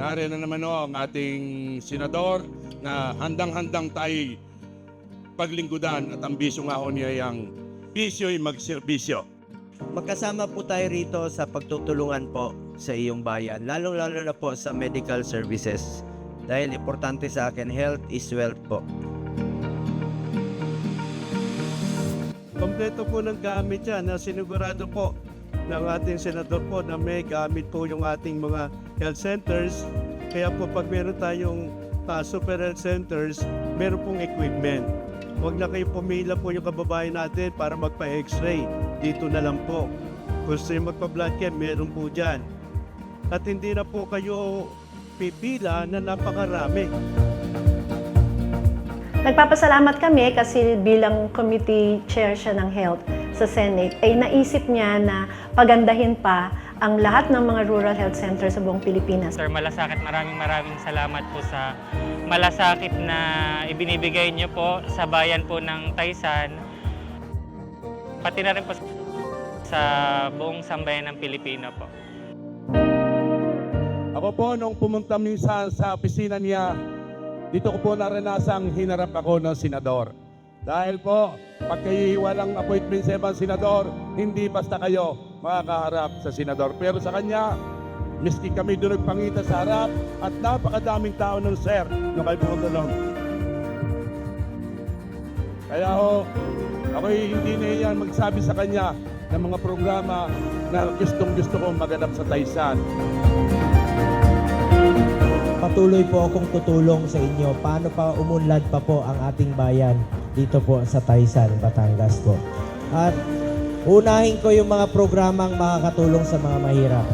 Nare na naman ang ating senador na handang-handang tayo paglingkudan at ang bisyo nga ho niya yung bisyo'y magserbisyo. Magkasama po tayo rito sa pagtutulungan po sa iyong bayan, lalong-lalo na po sa medical services. Dahil importante sa akin, health is wealth po. Kompleto po ng gamit yan na sinigurado po ng ating senador po na may gamit po yung ating mga health centers. Kaya po pag meron tayong super health centers, meron pong equipment. Huwag na kayo pumila po yung kababayan natin para magpa-x-ray. Dito na lang po. Kung gusto yung magpa-blood chem, meron po dyan. At hindi na po kayo pipila na napakarami. Nagpapasalamat kami kasi bilang committee chair siya ng health sa Senate, ay naisip niya na pagandahin pa ang lahat ng mga rural health centers sa buong Pilipinas. Sir Malasakit, maraming salamat po sa malasakit na ibinibigay niyo po sa bayan po ng Taysan. Pati na rin po sa buong sambayan ng Pilipino po. Ako po, nung pumunta minsan sa opisina niya, dito ko po naranasang hinarap ako ng senador. Dahil po, pag kayo walang appointment sa ibang senador, hindi basta kayo makakaharap sa senador. Pero sa kanya, miski kami doon nagpangita sa harap at napakadaming tao ng sir na kayo pumunta doon. Kaya ho, ako'y hindi na yan magsabi sa kanya ng mga programa na gustong-gusto kong maganap sa Taysan. Patuloy po akong tutulong sa inyo paano pa umunlad pa po ang ating bayan dito po sa Taysan, Batangas po. At unahin ko yung mga programang makakatulong sa mga mahirap.